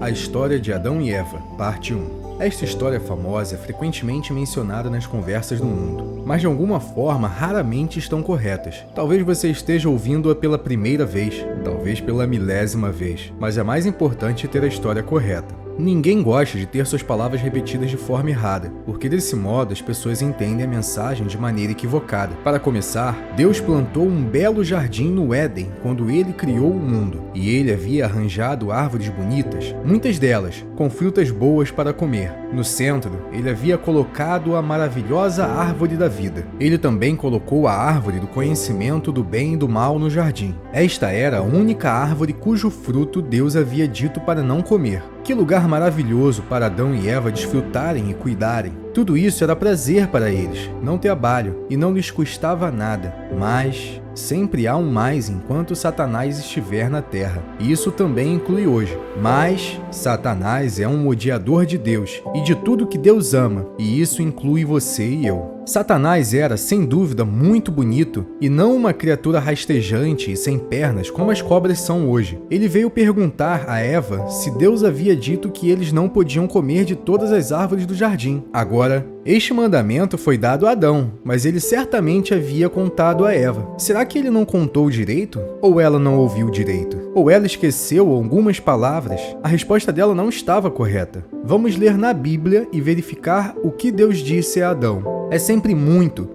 A história de Adão e Eva, parte 1. Esta história famosa é frequentemente mencionada nas conversas do mundo, mas de alguma forma raramente estão corretas. Talvez você esteja ouvindo-a pela primeira vez, talvez pela milésima vez, mas é mais importante ter a história correta. Ninguém gosta de ter suas palavras repetidas de forma errada, porque desse modo as pessoas entendem a mensagem de maneira equivocada. Para começar, Deus plantou um belo jardim no Éden quando ele criou o mundo, e ele havia arranjado árvores bonitas, muitas delas com frutas boas para comer. No centro, ele havia colocado a maravilhosa árvore da vida. Ele também colocou a árvore do conhecimento do bem e do mal no jardim. Esta era a única árvore cujo fruto Deus havia dito para não comer. Que lugar maravilhoso para Adão e Eva desfrutarem e cuidarem. Tudo isso era prazer para eles, não trabalho, e não lhes custava nada. Mas sempre há um mais enquanto Satanás estiver na terra. E isso também inclui hoje. Mas Satanás é um odiador de Deus e de tudo que Deus ama, e isso inclui você e eu. Satanás era, sem dúvida, muito bonito e não uma criatura rastejante e sem pernas como as cobras são hoje. Ele veio perguntar a Eva se Deus havia dito que eles não podiam comer de todas as árvores do jardim. Agora, este mandamento foi dado a Adão, mas ele certamente havia contado a Eva. Será que ele não contou direito? Ou ela não ouviu direito? Ou ela esqueceu algumas palavras? A resposta dela não estava correta. Vamos ler na Bíblia e verificar o que Deus disse a Adão. É sempre muito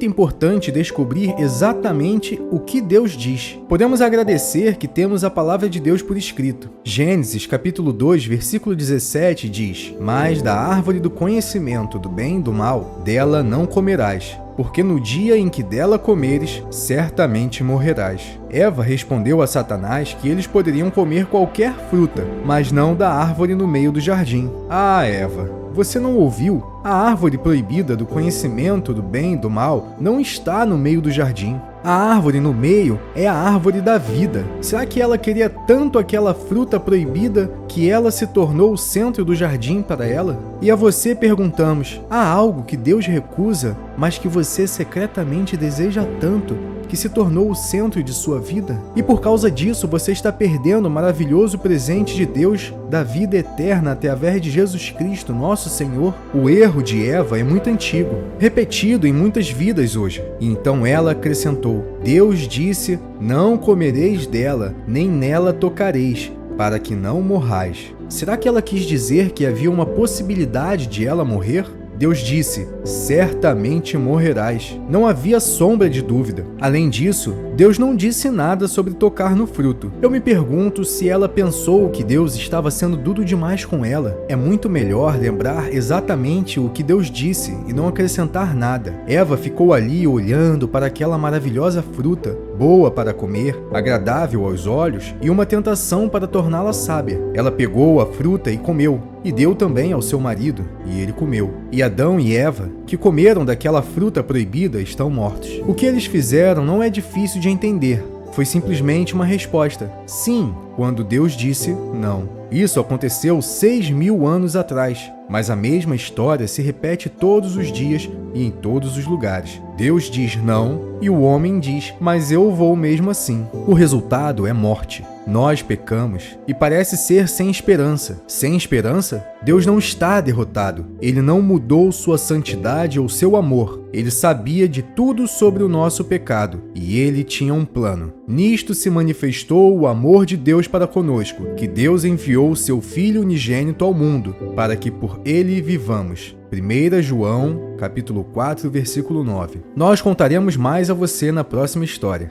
importante descobrir exatamente o que Deus diz. Podemos agradecer que temos a palavra de Deus por escrito. Gênesis capítulo 2, versículo 17 diz: "Mas da árvore do conhecimento do bem e do mal, dela não comerás, porque no dia em que dela comeres, certamente morrerás." Eva respondeu a Satanás que eles poderiam comer qualquer fruta, mas não da árvore no meio do jardim. Ah, Eva, você não ouviu? A árvore proibida do conhecimento do bem e do mal não está no meio do jardim. A árvore no meio é a árvore da vida. Será que ela queria tanto aquela fruta proibida que ela se tornou o centro do jardim para ela? E a você perguntamos: há algo que Deus recusa, mas que você secretamente deseja tanto, que se tornou o centro de sua vida? E por causa disso você está perdendo o maravilhoso presente de Deus da vida eterna através de Jesus Cristo, nosso Senhor? O erro de Eva é muito antigo, repetido em muitas vidas hoje. E então ela acrescentou: Deus disse, não comereis dela, nem nela tocareis, para que não morrais. Será que ela quis dizer que havia uma possibilidade de ela morrer? Deus disse, certamente morrerás. Não havia sombra de dúvida. Além disso, Deus não disse nada sobre tocar no fruto. Eu me pergunto se ela pensou que Deus estava sendo duro demais com ela. É muito melhor lembrar exatamente o que Deus disse e não acrescentar nada. Eva ficou ali olhando para aquela maravilhosa fruta, boa para comer, agradável aos olhos e uma tentação para torná-la sábia. Ela pegou a fruta e comeu, e deu também ao seu marido, e ele comeu. E Adão e Eva, que comeram daquela fruta proibida, estão mortos. O que eles fizeram não é difícil de entender. Foi simplesmente uma resposta: sim, quando Deus disse não. Isso aconteceu 6.000 anos atrás, mas a mesma história se repete todos os dias e em todos os lugares. Deus diz não e o homem diz, mas eu vou mesmo assim. O resultado é morte. Nós pecamos e parece ser sem esperança. Sem esperança, Deus não está derrotado. Ele não mudou sua santidade ou seu amor. Ele sabia de tudo sobre o nosso pecado e ele tinha um plano. Nisto se manifestou o amor de Deus para conosco, que Deus enviou o seu Filho unigênito ao mundo, para que por ele vivamos. 1 João, capítulo 4, versículo 9. Nós contaremos mais a você na próxima história.